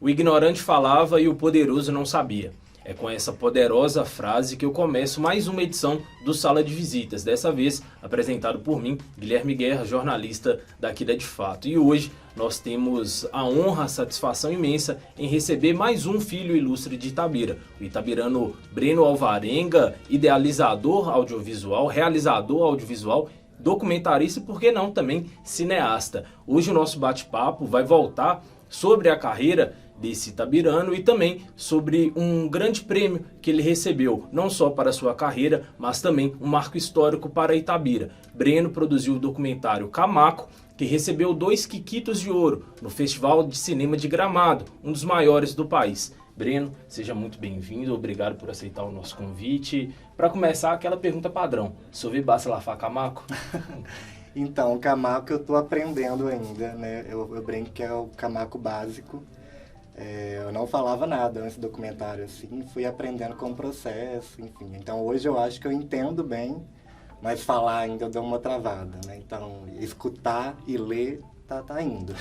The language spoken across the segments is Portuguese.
O ignorante falava e o poderoso não sabia. É com essa poderosa frase que eu começo mais uma edição do Sala de Visitas, dessa vez apresentado por mim, Guilherme Guerra, jornalista daqui da De Fato. E hoje nós temos a honra, a satisfação imensa em receber mais um filho ilustre de Itabira, o itabirano Breno Alvarenga, idealizador audiovisual, realizador audiovisual, documentarista e, por que não, também cineasta. Hoje o nosso bate-papo vai voltar sobre a carreira desse itabirano e também sobre um grande prêmio que ele recebeu, não só para a sua carreira, mas também um marco histórico para Itabira. Breno produziu o documentário Camaco, que recebeu 2 Quiquitos de Ouro no Festival de Cinema de Gramado, um dos maiores do país. Breno, seja muito bem-vindo, obrigado por aceitar o nosso convite. Para começar, aquela pergunta padrão, Sove basta lafar Camaco? Então, o Camaco eu estou aprendendo ainda, né? Eu brinco que é o Camaco básico. Eu não falava nada antes do documentário, assim, fui aprendendo com o processo, enfim. Então, hoje eu acho que eu entendo bem, mas falar ainda eu dou uma travada, né? Então, escutar e ler tá indo.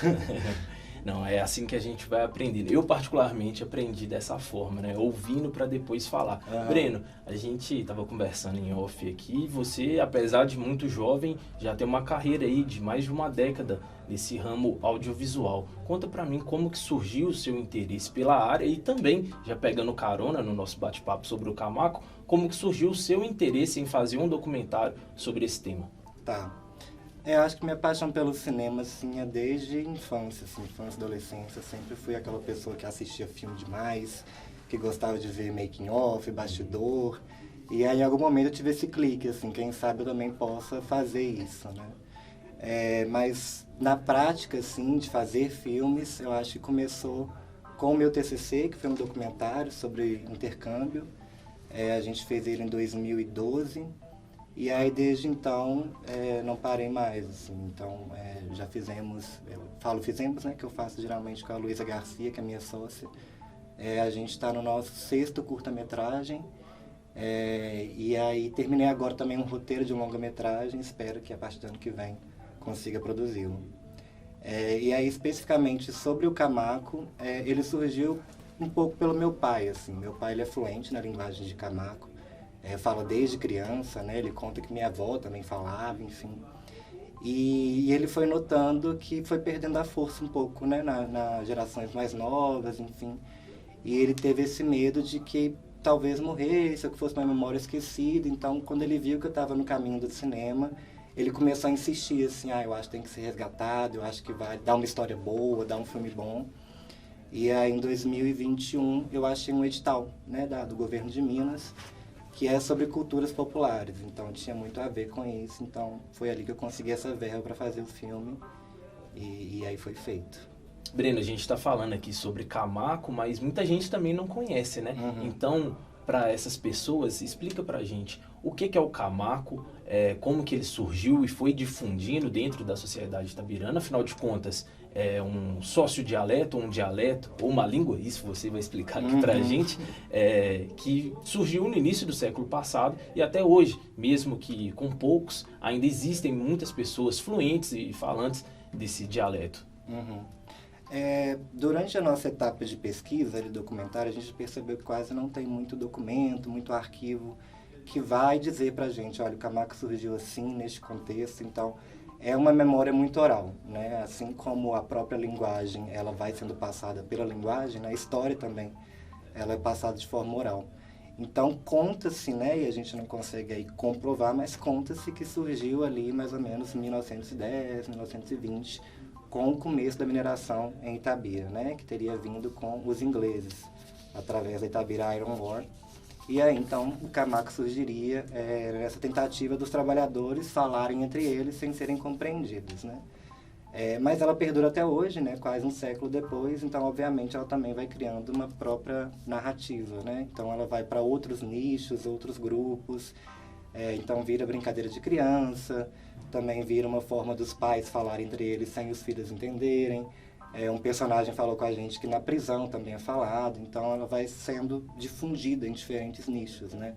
Não, é assim que a gente vai aprendendo. Eu, particularmente, aprendi dessa forma, né? Ouvindo para depois falar. Breno, a gente estava conversando em off aqui. Você, apesar de muito jovem, já tem uma carreira aí de mais de uma década nesse ramo audiovisual. Conta para mim como que surgiu o seu interesse pela área e também, já pegando carona no nosso bate-papo sobre o Camaco, como que surgiu o seu interesse em fazer um documentário sobre esse tema. Tá. Eu acho que minha paixão pelo cinema, assim, é desde a infância, assim, infância e adolescência. Eu sempre fui aquela pessoa que assistia filme demais, que gostava de ver making of, bastidor. E aí, em algum momento, eu tive esse clique, assim, quem sabe eu também possa fazer isso, né? Mas, na prática, assim, de fazer filmes, eu acho que começou com o meu TCC, que foi um documentário sobre intercâmbio. A gente fez ele em 2012. E aí, desde então, não parei mais, assim. Então, já fizemos, fizemos, né, que eu faço geralmente com a Luísa Garcia, que é minha sócia. A gente está no nosso 6º curta-metragem. E aí, terminei agora também um roteiro de longa-metragem, espero que a partir do ano que vem consiga produzi-lo. E aí, especificamente sobre o Camaco, ele surgiu um pouco pelo meu pai, assim. Meu pai, ele é fluente na linguagem de Camaco. Fala desde criança, né? Ele conta que minha avó também falava, enfim. E ele foi notando que foi perdendo a força um pouco, né? Nas gerações mais novas, enfim. E ele teve esse medo de que talvez morresse, ou que fosse uma memória esquecida. Então, quando ele viu que eu estava no caminho do cinema, ele começou a insistir, assim, eu acho que tem que ser resgatado, eu acho que vai dar uma história boa, dar um filme bom. E aí, em 2021, eu achei um edital, né? Do governo de Minas, que é sobre culturas populares, então tinha muito a ver com isso, então foi ali que eu consegui essa verba para fazer o filme e aí foi feito. Breno, a gente está falando aqui sobre Camaco, mas muita gente também não conhece, né? Então, para essas pessoas, explica para a gente o que é o Camaco, como que ele surgiu e foi difundindo dentro da sociedade itabirana, afinal de contas, é um sócio-dialeto, um dialeto ou uma língua, isso você vai explicar aqui para a gente, que surgiu no início do século passado e até hoje, mesmo que com poucos, ainda existem muitas pessoas fluentes e falantes desse dialeto. Durante a nossa etapa de pesquisa de documentário, a gente percebeu que quase não tem muito documento, muito arquivo que vai dizer pra gente, olha, o Camaco surgiu assim, neste contexto, então é uma memória muito oral, né? Assim como a própria linguagem, ela vai sendo passada pela linguagem, né? A história também, ela é passada de forma oral. Então conta-se, né, e a gente não consegue aí comprovar, mas conta-se que surgiu ali mais ou menos em 1910, 1920, com o começo da mineração em Itabira, né, que teria vindo com os ingleses, através da Itabira Iron Ore. E aí, então, o Camaco surgiria nessa tentativa dos trabalhadores falarem entre eles sem serem compreendidos, né? Mas ela perdura até hoje, né, quase um século depois, então, obviamente, ela também vai criando uma própria narrativa, né? Então, ela vai para outros nichos, outros grupos, então vira brincadeira de criança, também vira uma forma dos pais falarem entre eles sem os filhos entenderem. Um personagem falou com a gente que na prisão também é falado, então ela vai sendo difundida em diferentes nichos, né?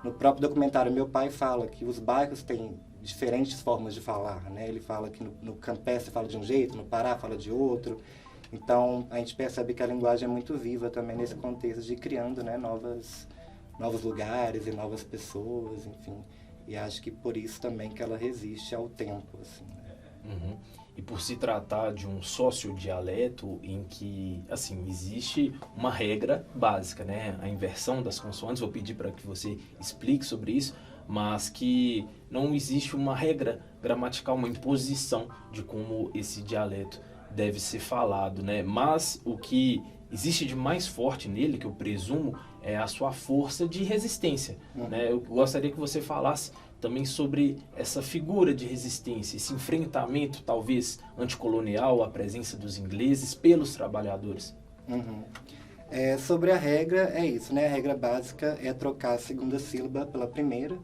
No próprio documentário, meu pai fala que os bairros têm diferentes formas de falar, né? Ele fala que no Campestre fala de um jeito, no Pará fala de outro. Então, a gente percebe que a linguagem é muito viva também nesse contexto de criando, né, novos lugares e novas pessoas, enfim. E acho que por isso também que ela resiste ao tempo, assim. Uhum. E por se tratar de um sociodialeto em que, assim, existe uma regra básica, né? A inversão das consoantes, vou pedir para que você explique sobre isso, mas que não existe uma regra gramatical, uma imposição de como esse dialeto deve ser falado, né? Mas o que existe de mais forte nele, que eu presumo, é a sua força de resistência, né? Eu gostaria que você falasse também sobre essa figura de resistência, esse enfrentamento talvez anticolonial à presença dos ingleses pelos trabalhadores. Uhum. Sobre a regra, é isso, né? A regra básica é trocar a segunda sílaba pela primeira,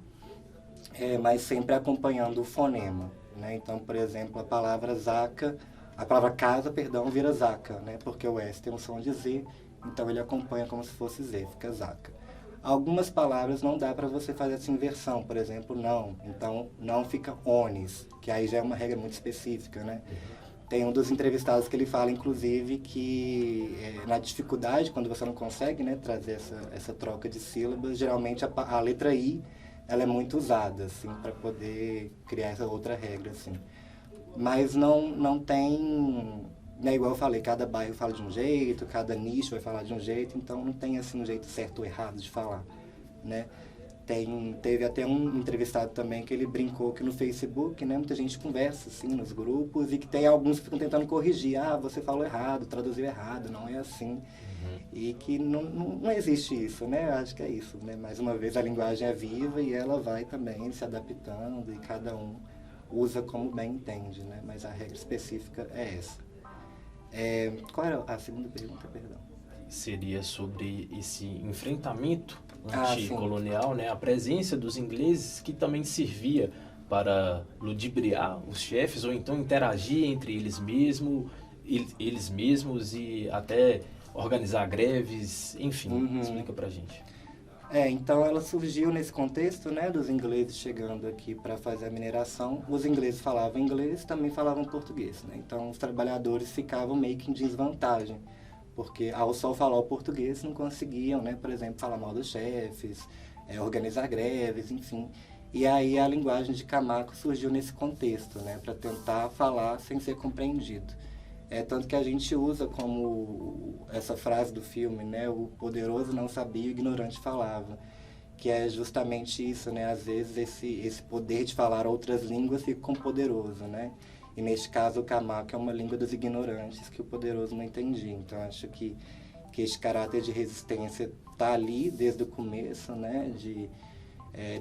mas sempre acompanhando o fonema, né? Então, por exemplo, a palavra casa, perdão, vira zaca, né? Porque o S tem um som de Z, então ele acompanha como se fosse Z, fica zaca. Algumas palavras não dá para você fazer essa inversão, por exemplo, não. Então, não fica onis, que aí já é uma regra muito específica, né? Tem um dos entrevistados que ele fala, inclusive, que na dificuldade, quando você não consegue, né, trazer essa troca de sílabas, geralmente a letra I ela é muito usada, assim, para poder criar essa outra regra, assim. Mas não tem, né, igual eu falei, cada bairro fala de um jeito, cada nicho vai falar de um jeito, então não tem assim um jeito certo ou errado de falar, né? Teve até um entrevistado também que ele brincou que no Facebook, né, muita gente conversa assim nos grupos e que tem alguns que ficam tentando corrigir, você falou errado, traduziu errado, não é assim. E que não existe isso, né? Eu acho que é isso, né? Mais uma vez a linguagem é viva e ela vai também se adaptando e cada um usa como bem entende, né? Mas a regra específica é essa. Qual era a segunda pergunta, perdão? Seria sobre esse enfrentamento Sim. anticolonial, né? A presença dos ingleses que também servia para ludibriar os chefes ou então interagir entre eles mesmos e até organizar greves, enfim, explica pra gente. Então ela surgiu nesse contexto, né, dos ingleses chegando aqui para fazer a mineração. Os ingleses falavam inglês, também falavam português, né? Então os trabalhadores ficavam meio que em desvantagem, porque ao só falar o português não conseguiam, né, por exemplo, falar mal dos chefes, organizar greves, enfim. E aí a linguagem de Camaco surgiu nesse contexto, né, para tentar falar sem ser compreendido. Tanto que a gente usa como essa frase do filme, né? O poderoso não sabia, o ignorante falava. Que é justamente isso, né? Às vezes esse poder de falar outras línguas fica com o poderoso, né? E neste caso o Camaco é uma língua dos ignorantes que o poderoso não entendia. Então acho que esse caráter de resistência está ali desde o começo, né?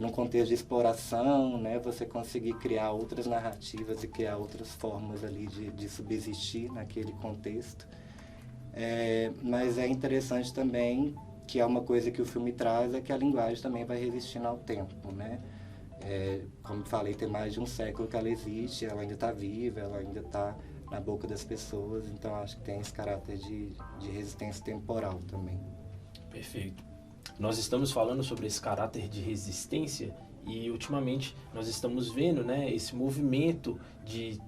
Num contexto de exploração, né, você conseguir criar outras narrativas e criar outras formas ali de subsistir naquele contexto. Mas é interessante também que é uma coisa que o filme traz, é que a linguagem também vai resistindo ao tempo, né? Como falei, tem mais de um século que ela existe, ela ainda está viva, ela ainda está na boca das pessoas, então acho que tem esse caráter de resistência temporal também. Perfeito. Nós estamos falando sobre esse caráter de resistência e ultimamente nós estamos vendo, né, esse movimento de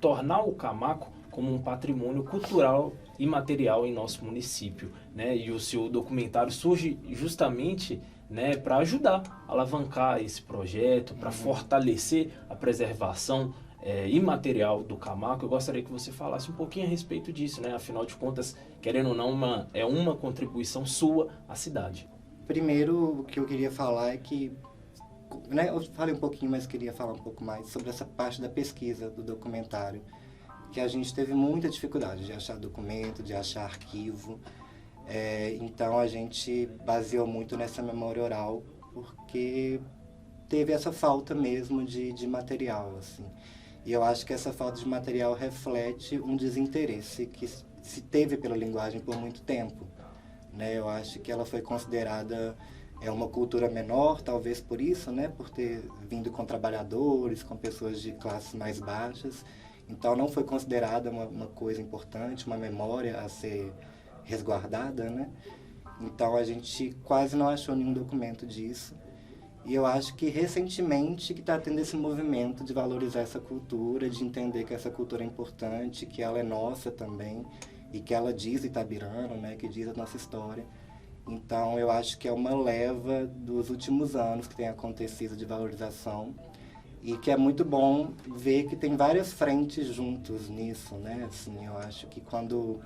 tornar o Camaco como um patrimônio cultural e material em nosso município, né? E o seu documentário surge justamente, né, para ajudar a alavancar esse projeto, para fortalecer a preservação imaterial do Camaco. Eu gostaria que você falasse um pouquinho a respeito disso, né? Afinal de contas, querendo ou não, é uma contribuição sua à cidade. Primeiro, o que eu queria falar é que, né, eu falei um pouquinho, mas queria falar um pouco mais sobre essa parte da pesquisa do documentário, que a gente teve muita dificuldade de achar documento, de achar arquivo. Então a gente baseou muito nessa memória oral, porque teve essa falta mesmo de material, assim. E eu acho que essa falta de material reflete um desinteresse que se teve pela linguagem por muito tempo, né? Eu acho que ela foi considerada uma cultura menor, talvez por isso, né? Por ter vindo com trabalhadores, com pessoas de classes mais baixas. Então não foi considerada uma coisa importante, uma memória a ser resguardada, né? Então a gente quase não achou nenhum documento disso. E eu acho que recentemente que está tendo esse movimento de valorizar essa cultura, de entender que essa cultura é importante, que ela é nossa também, e que ela diz Itabirano, né, que diz a nossa história. Então eu acho que é uma leva dos últimos anos que tem acontecido de valorização e que é muito bom ver que tem várias frentes juntos nisso, né? Assim, eu acho que quando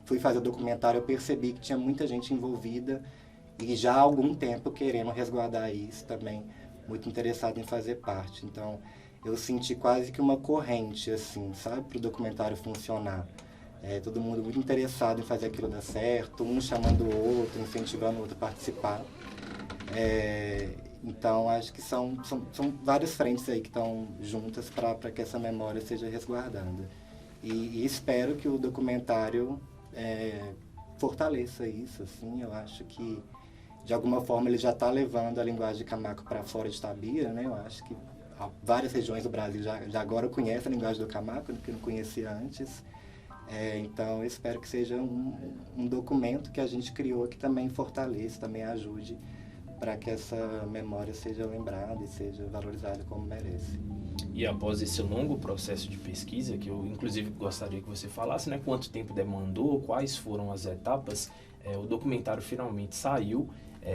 fui fazer o documentário eu percebi que tinha muita gente envolvida e já há algum tempo querendo resguardar isso também, muito interessado em fazer parte. Então, eu senti quase que uma corrente, assim, sabe, para o documentário funcionar. Todo mundo muito interessado em fazer aquilo dar certo, um chamando o outro, incentivando o outro a participar. Então, acho que são várias frentes aí que estão juntas para que essa memória seja resguardada. E espero que o documentário fortaleça isso, assim, eu acho que de alguma forma ele já está levando a linguagem de Camaco para fora de Itabira, né? Eu acho que várias regiões do Brasil já agora conhecem a linguagem do Camaco, que não conhecia antes. Então eu espero que seja um documento que a gente criou que também fortaleça, também ajude para que essa memória seja lembrada e seja valorizada como merece. E após esse longo processo de pesquisa, que eu inclusive gostaria que você falasse, né, quanto tempo demandou, quais foram as etapas, o documentário finalmente saiu,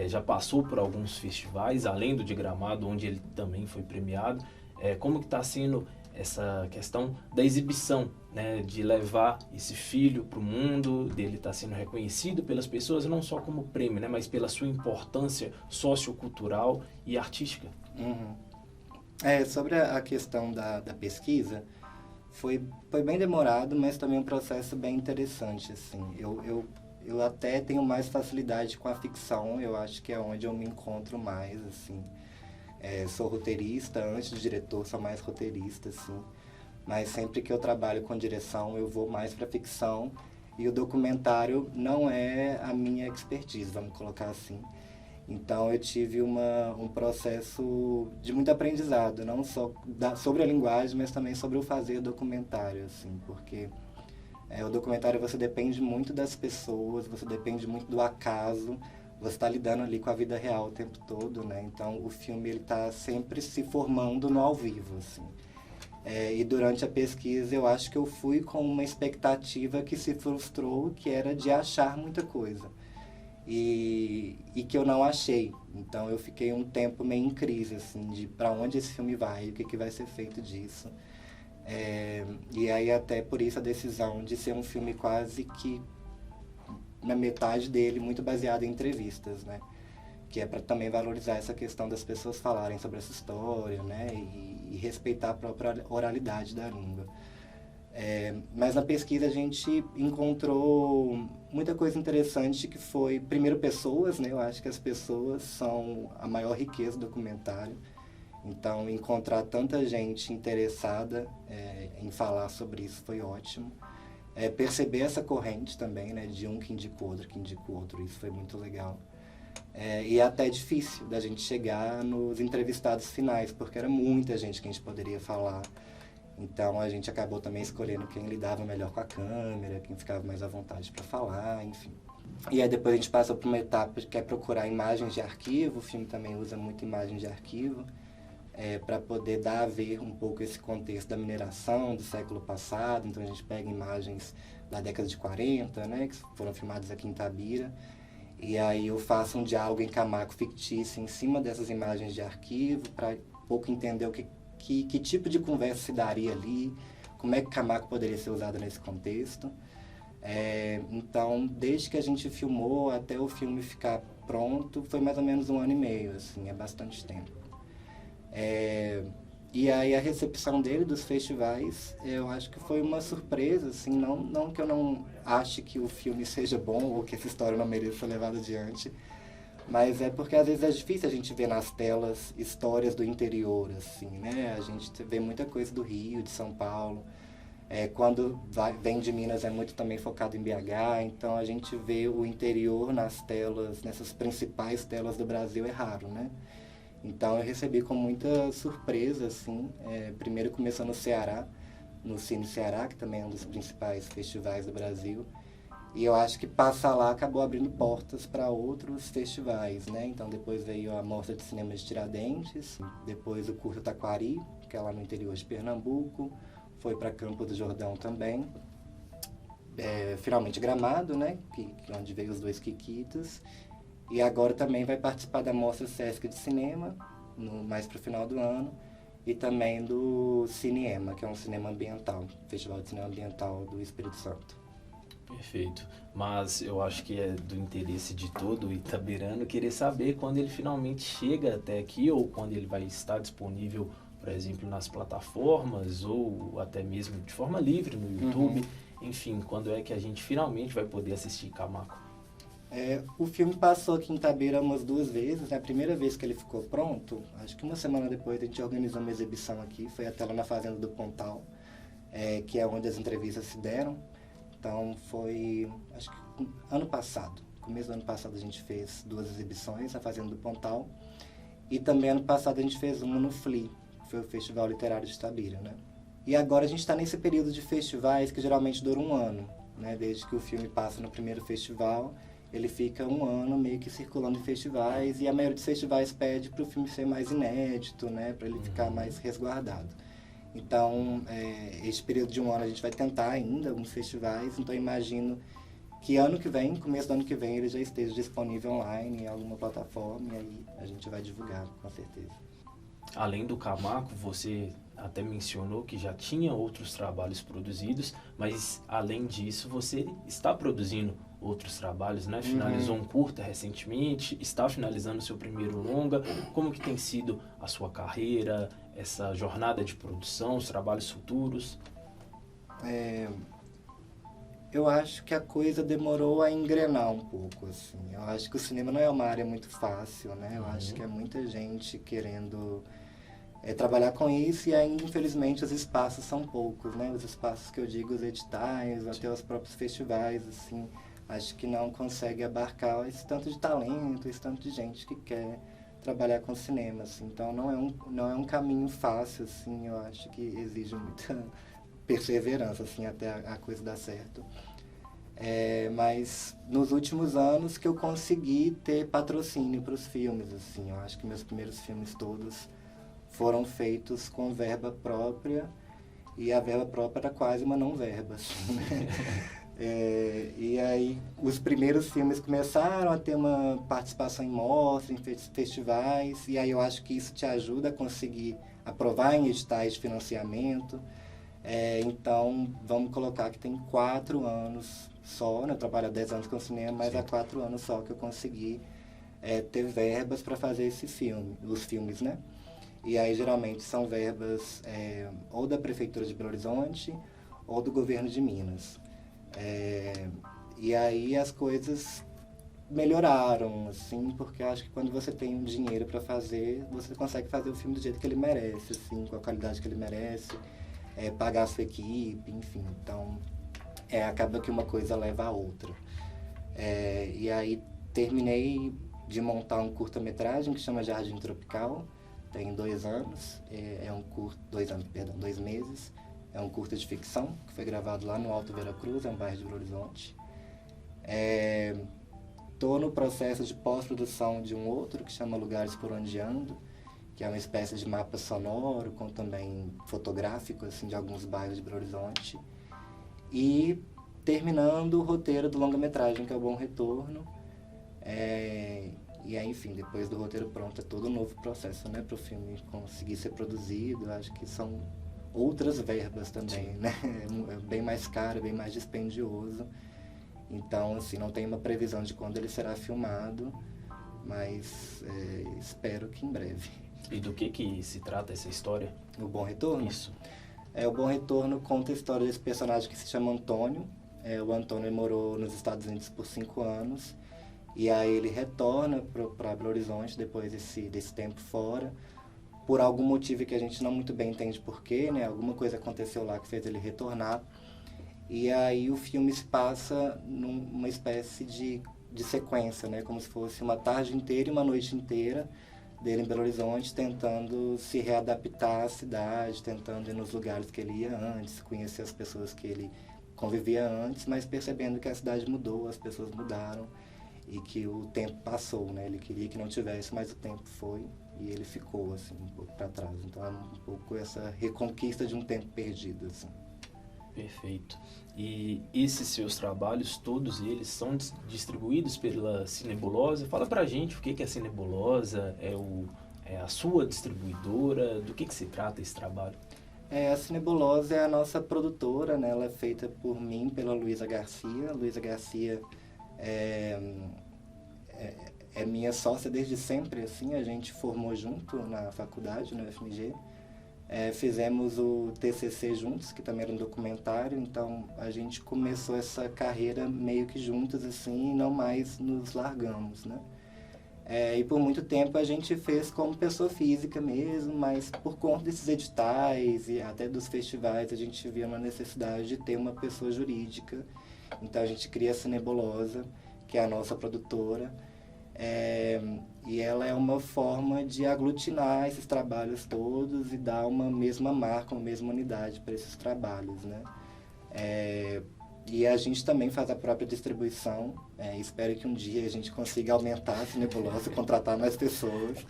já passou por alguns festivais, além do de Gramado, onde ele também foi premiado. Como que está sendo essa questão da exibição, né, de levar esse filho para o mundo, dele estar sendo reconhecido pelas pessoas, não só como prêmio, né, mas pela sua importância sociocultural e artística? Uhum. Sobre a questão da pesquisa, foi bem demorado, mas também um processo bem interessante, assim. Eu até tenho mais facilidade com a ficção, eu acho que é onde eu me encontro mais, assim. Sou roteirista, antes de diretor, sou mais roteirista, assim. Mas sempre que eu trabalho com direção, eu vou mais para ficção. E o documentário não é a minha expertise, vamos colocar assim. Então eu tive um processo de muito aprendizado, não só sobre a linguagem, mas também sobre o fazer documentário, assim, porque o documentário você depende muito das pessoas, você depende muito do acaso, você está lidando ali com a vida real o tempo todo, né? Então o filme ele está sempre se formando no ao vivo, assim. E durante a pesquisa eu acho que eu fui com uma expectativa que se frustrou, que era de achar muita coisa. E que eu não achei. Então eu fiquei um tempo meio em crise, assim, de para onde esse filme vai, o que vai ser feito disso. E aí até por isso a decisão de ser um filme quase que na metade dele muito baseado em entrevistas, né? Que é para também valorizar essa questão das pessoas falarem sobre essa história, né? E respeitar a própria oralidade da língua. Mas na pesquisa a gente encontrou muita coisa interessante que foi, primeiro, pessoas, né? Eu acho que as pessoas são a maior riqueza do documentário. Então, encontrar tanta gente interessada em falar sobre isso foi ótimo. Perceber essa corrente também, né? De um que indica o outro, isso foi muito legal. E é até difícil da gente chegar nos entrevistados finais, porque era muita gente que a gente poderia falar. Então a gente acabou também escolhendo quem lidava melhor com a câmera, quem ficava mais à vontade para falar, enfim. E aí depois a gente passou por uma etapa que é procurar imagens de arquivo, o filme também usa muito imagens de arquivo, para poder dar a ver um pouco esse contexto da mineração do século passado. Então a gente pega imagens da década de 40, né, que foram filmadas aqui em Itabira, e aí eu faço um diálogo em Camaco fictício em cima dessas imagens de arquivo, para um pouco entender que tipo de conversa se daria ali, como é que Camaco poderia ser usado nesse contexto. Então, desde que a gente filmou até o filme ficar pronto, foi mais ou menos 1 ano e meio, assim, é bastante tempo. E aí a recepção dele dos festivais, eu acho que foi uma surpresa, assim, não que eu não ache que o filme seja bom ou que essa história não mereça ser levada adiante, mas é porque às vezes é difícil a gente ver nas telas histórias do interior, assim, né? A gente vê muita coisa do Rio, de São Paulo. Quando vem de Minas é muito também focado em BH, então a gente vê o interior nas telas, nessas principais telas do Brasil é raro, né? Então eu recebi com muita surpresa, assim. Primeiro começou no Ceará, no Cine Ceará, que também é um dos principais festivais do Brasil. E eu acho que passar lá acabou abrindo portas para outros festivais, né? Então depois veio a Mostra de Cinema de Tiradentes, depois o Curta Taquari, que é lá no interior de Pernambuco, foi para Campos do Jordão também. Finalmente Gramado, né? Onde veio os dois Quiquitos. E agora também vai participar da Mostra Sesc de Cinema, mais para o final do ano. E também do Cinema, que é um cinema ambiental, Festival de Cinema Ambiental do Espírito Santo. Perfeito. Mas eu acho que é do interesse de todo itabirano querer saber quando ele finalmente chega até aqui ou quando ele vai estar disponível, por exemplo, nas plataformas ou até mesmo de forma livre no YouTube. Enfim, quando é que a gente finalmente vai poder assistir Camaco? O filme passou aqui em Itabira umas 2 vezes, né? A primeira vez que ele ficou pronto, acho que uma semana depois a gente organizou uma exibição aqui, foi até lá na Fazenda do Pontal, que é onde as entrevistas se deram. Então foi, acho que ano passado, começo do ano passado a gente fez 2 exibições na Fazenda do Pontal. E também ano passado a gente fez uma no FLI, que foi o Festival Literário de Itabira, né? E agora a gente está nesse período de festivais que geralmente dura 1 ano, né? Desde que o filme passa no primeiro festival, ele fica 1 ano meio que circulando em festivais, e a maioria dos festivais pede para o filme ser mais inédito, né? Para ele ficar mais resguardado. Então, esse período de 1 ano a gente vai tentar ainda alguns festivais, então eu imagino que ano que vem, começo do ano que vem, ele já esteja disponível online em alguma plataforma, e aí a gente vai divulgar, com certeza. Além do Camaco, você até mencionou que já tinha outros trabalhos produzidos, mas além disso você está produzindo outros trabalhos, né? Finalizou um curta recentemente, está finalizando o seu primeiro longa. Como que tem sido a sua carreira, essa jornada de produção, os trabalhos futuros? Eu acho que a coisa demorou a engrenar um pouco, assim. Eu acho que o cinema não é uma área muito fácil, né? Eu acho que é muita gente querendo trabalhar com isso, e ainda, infelizmente, os espaços são poucos, né? Os espaços que eu digo, os editais, até os próprios festivais, assim, acho que não consegue abarcar esse tanto de talento, esse tanto de gente que quer trabalhar com cinema, assim. Então não é um caminho fácil, assim. Eu acho que exige muita perseverança, assim, até a coisa dar certo. Mas nos últimos anos que eu consegui ter patrocínio para os filmes, assim. Eu acho que meus primeiros filmes todos foram feitos com verba própria, e a verba própria era quase uma não verba, assim, né? E aí os primeiros filmes começaram a ter uma participação em mostras, em festivais, e aí eu acho que isso te ajuda a conseguir aprovar em editais de financiamento. Então vamos colocar que tem 4 anos só, né? Eu trabalho há 10 anos com cinema, mas há 4 anos só que eu consegui ter verbas para fazer os filmes, né? E aí geralmente são verbas ou da Prefeitura de Belo Horizonte ou do Governo de Minas. E aí as coisas melhoraram, assim, porque eu acho que quando você tem um dinheiro para fazer, você consegue fazer o filme do jeito que ele merece, assim, com a qualidade que ele merece, pagar a sua equipe, enfim. Então, acaba que uma coisa leva a outra. E aí terminei de montar um curta-metragem que chama Jardim Tropical, tem 2 anos, 2 meses. É um curta de ficção, que foi gravado lá no Alto Veracruz, é um bairro de Belo Horizonte. Estou no processo de pós-produção de um outro, que chama Lugares por Onde Ando, que é uma espécie de mapa sonoro, com também fotográfico, assim, de alguns bairros de Belo Horizonte. E terminando o roteiro do longa-metragem, que é o Bom Retorno. E aí, enfim, depois do roteiro pronto, é todo um novo processo, né, para o filme conseguir ser produzido. Acho que são outras verbas também, né? É bem mais caro, bem mais dispendioso. Então, assim, não tem uma previsão de quando ele será filmado, mas espero que em breve. E do que se trata essa história? O Bom Retorno? Isso. O Bom Retorno conta a história desse personagem que se chama Antônio. O Antônio morou nos Estados Unidos por 5 anos. E aí ele retorna para Belo Horizonte depois desse tempo fora, por algum motivo que a gente não muito bem entende porquê, né? Alguma coisa aconteceu lá que fez ele retornar. E aí o filme se passa numa espécie de sequência, né? Como se fosse uma tarde inteira e uma noite inteira dele em Belo Horizonte, tentando se readaptar à cidade, tentando ir nos lugares que ele ia antes, conhecer as pessoas que ele convivia antes, mas percebendo que a cidade mudou, as pessoas mudaram e que o tempo passou, né? Ele queria que não tivesse, mas o tempo foi e ele ficou, assim, um pouco para trás. Então é um pouco essa reconquista de um tempo perdido, assim. Perfeito. E esses seus trabalhos, todos eles, são distribuídos pela Cinebulosa. Fala pra gente o que é a Cinebulosa, é a sua distribuidora, do que se trata esse trabalho? A Cinebulosa é a nossa produtora, né? Ela é feita por mim, pela Luísa Garcia. Luísa Garcia é minha sócia desde sempre, assim, a gente formou junto na faculdade, no UFMG. Fizemos o TCC juntos, que também era um documentário, então a gente começou essa carreira meio que juntos, assim, e não mais nos largamos, né? E por muito tempo a gente fez como pessoa física mesmo, mas por conta desses editais e até dos festivais, a gente via uma necessidade de ter uma pessoa jurídica. Então a gente cria a Cinebulosa, que é a nossa produtora, e ela é uma forma de aglutinar esses trabalhos todos e dar uma mesma marca, uma mesma unidade para esses trabalhos, né? E a gente também faz a própria distribuição. Espero que um dia a gente consiga aumentar a Cinebulosa, contratar mais pessoas.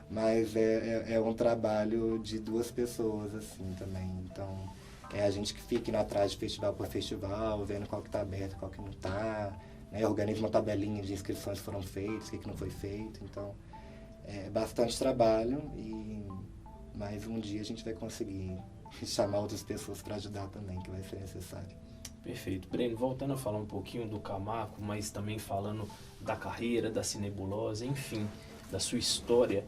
Mas é um trabalho de 2 pessoas, assim, também. Então, a gente que fica indo atrás de festival por festival, vendo qual que está aberto, qual que não está, né? Organiza uma tabelinha de inscrições que foram feitas, o que não foi feito. Então, é bastante trabalho, mas um dia a gente vai conseguir chamar outras pessoas para ajudar também, que vai ser necessário. Perfeito. Breno, voltando a falar um pouquinho do Camaco, mas também falando da carreira, da Cinebulosa, enfim, da sua história,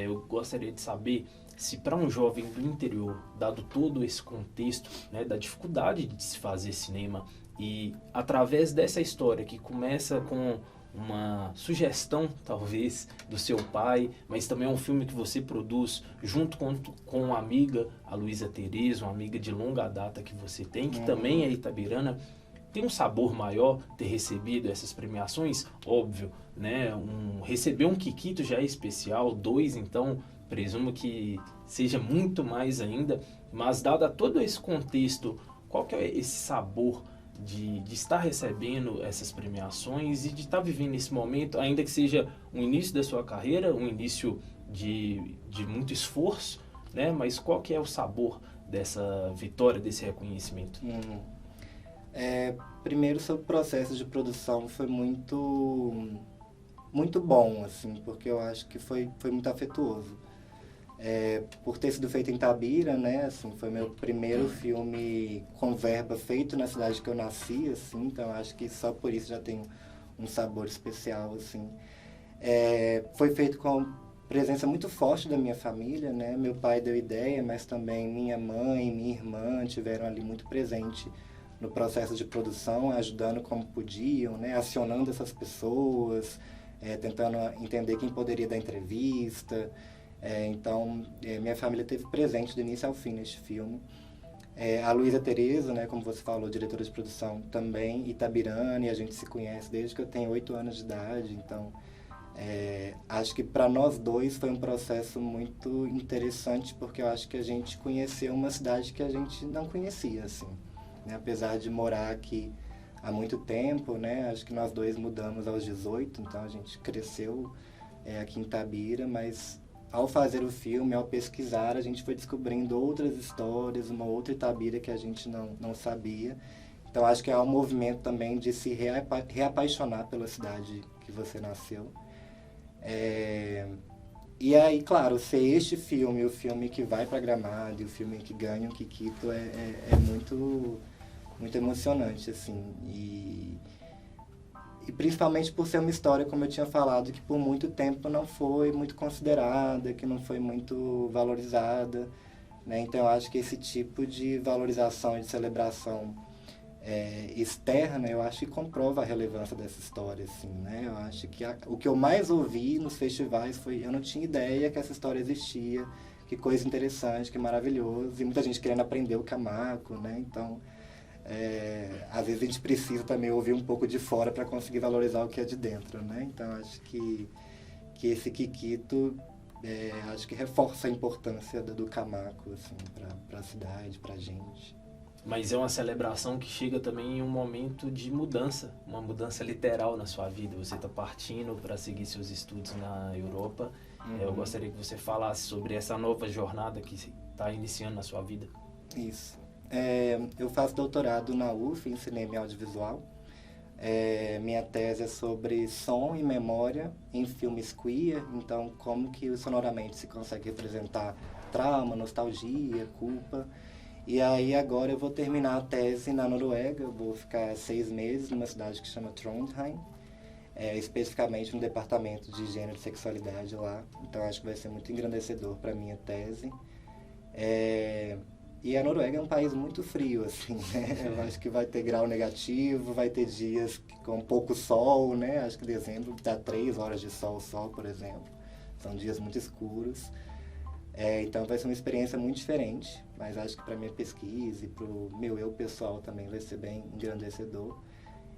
eu gostaria de saber se para um jovem do interior, dado todo esse contexto, né, da dificuldade de se fazer cinema, e através dessa história que começa com uma sugestão, talvez, do seu pai, mas também é um filme que você produz junto com uma amiga, a Luísa Tereza, uma amiga de longa data que você tem, que também é itabirana. Tem um sabor maior ter recebido essas premiações? Óbvio, né? Receber um Kikito já é especial, 2, então, presumo que seja muito mais ainda, mas dado a todo esse contexto, qual que é esse sabor de estar recebendo essas premiações e de estar vivendo esse momento, ainda que seja o início da sua carreira, um início de muito esforço, né? Mas qual que é o sabor dessa vitória, desse reconhecimento? Primeiro, sobre o processo de produção, foi muito bom, assim, porque eu acho que foi muito afetuoso. Por ter sido feito em Itabira, né, assim, foi meu primeiro filme com verba feito na cidade que eu nasci, assim, então acho que só por isso já tem um sabor especial, assim. Foi feito com presença muito forte da minha família, né, meu pai deu ideia, mas também minha mãe e minha irmã tiveram ali muito presente no processo de produção, ajudando como podiam, né, acionando essas pessoas, tentando entender quem poderia dar entrevista. Então, minha família esteve presente do início ao fim neste filme. A Luísa Tereza, né, como você falou, diretora de produção, também itabirana, e a gente se conhece desde que eu tenho 8 anos de idade. Então, acho que para nós dois foi um processo muito interessante, porque eu acho que a gente conheceu uma cidade que a gente não conhecia, assim, né? Apesar de morar aqui há muito tempo, né? Acho que nós dois mudamos aos 18, então a gente cresceu aqui em Itabira, mas ao fazer o filme, ao pesquisar, a gente foi descobrindo outras histórias, uma outra Itabira que a gente não sabia. Então, acho que há um movimento também de se reapaixonar pela cidade que você nasceu. E aí, claro, ser este filme, o filme que vai para Gramado e o filme que ganha o Kikito é muito, muito emocionante, assim. E principalmente por ser uma história, como eu tinha falado, que por muito tempo não foi muito considerada, que não foi muito valorizada, né? Então eu acho que esse tipo de valorização e de celebração externa, eu acho que comprova a relevância dessa história, assim, né? Eu acho que o que eu mais ouvi nos festivais foi: eu não tinha ideia que essa história existia, que coisa interessante, que maravilhoso, e muita gente querendo aprender o Camaco, né? Então, às vezes a gente precisa também ouvir um pouco de fora para conseguir valorizar o que é de dentro, né? Então acho que esse Kikito acho que reforça a importância do Camaco, assim, para a cidade, para a gente. Mas é uma celebração que chega também em um momento de mudança, uma mudança literal na sua vida. Você está partindo para seguir seus estudos na Europa. Eu gostaria que você falasse sobre essa nova jornada que está iniciando na sua vida. Isso. Eu faço doutorado na UF em Cinema e Audiovisual. Minha tese é sobre som e memória em filmes queer. Então, como que sonoramente se consegue representar trauma, nostalgia, culpa. E aí agora eu vou terminar a tese na Noruega. Eu vou ficar 6 meses numa cidade que chama Trondheim. Especificamente no departamento de gênero e sexualidade lá. Então acho que vai ser muito engrandecedor para a minha tese. E a Noruega é um país muito frio, assim, né? Eu acho que vai ter grau negativo, vai ter dias com pouco sol, né? Acho que dezembro dá 3 horas de sol só, por exemplo. São dias muito escuros. Então vai ser uma experiência muito diferente, mas acho que para minha pesquisa e para o meu eu pessoal também vai ser bem engrandecedor.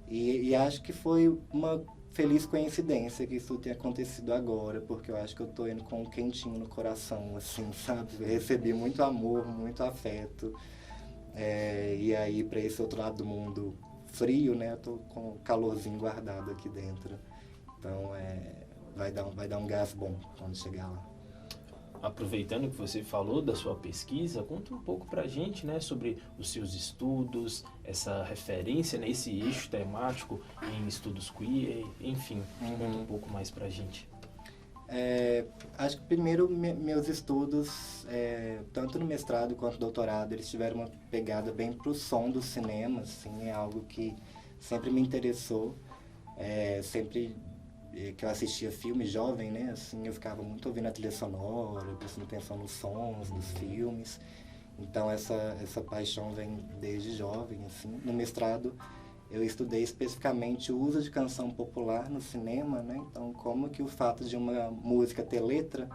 E acho que foi uma feliz coincidência que isso tenha acontecido agora, porque eu acho que eu tô indo com um quentinho no coração, assim, sabe? Eu recebi muito amor, muito afeto. E aí, para esse outro lado do mundo frio, né? Eu tô com o calorzinho guardado aqui dentro. Então, vai dar um gás bom quando chegar lá. Aproveitando que você falou da sua pesquisa, conta um pouco pra gente, né, sobre os seus estudos, essa referência, né, esse eixo temático em estudos queer, enfim, conta um pouco mais pra gente. Acho que primeiro meus estudos, tanto no mestrado quanto no doutorado, eles tiveram uma pegada bem pro som do cinema, assim, é algo que sempre me interessou, sempre que eu assistia filme jovem, né, assim, eu ficava muito ouvindo a trilha sonora, prestando atenção nos sons dos filmes. Então essa paixão vem desde jovem, assim. No mestrado eu estudei especificamente o uso de canção popular no cinema, né? Então como que o fato de uma música ter letra,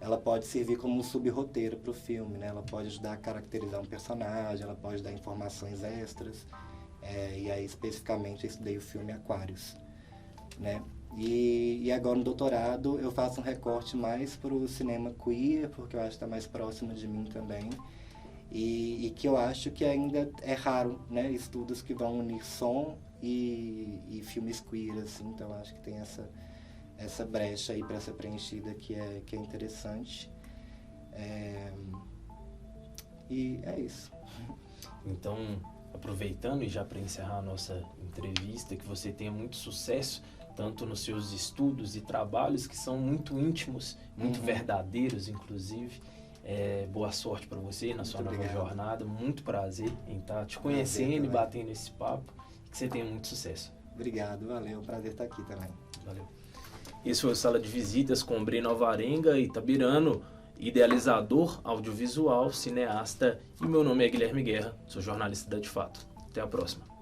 ela pode servir como um sub-roteiro para o filme, né? Ela pode ajudar a caracterizar um personagem, ela pode dar informações extras. E aí especificamente eu estudei o filme Aquários, né? E agora no doutorado eu faço um recorte mais para o cinema queer, porque eu acho que está mais próximo de mim também. E que eu acho que ainda é raro, né? Estudos que vão unir som e filmes queer, assim. Então eu acho que tem essa brecha aí para ser preenchida que é interessante. E é isso. Então, aproveitando e já para encerrar a nossa entrevista, que você tenha muito sucesso tanto nos seus estudos e trabalhos, que são muito íntimos, muito verdadeiros, inclusive. Boa sorte para você na sua nova jornada. Muito prazer em estar te conhecendo e batendo esse papo. Que você tenha muito sucesso. Obrigado, valeu. Prazer estar aqui também. Valeu. Esse foi o Sala de Visitas com Breno Alvarenga Itabirano, idealizador audiovisual, cineasta. E meu nome é Guilherme Guerra, sou jornalista da De Fato. Até a próxima.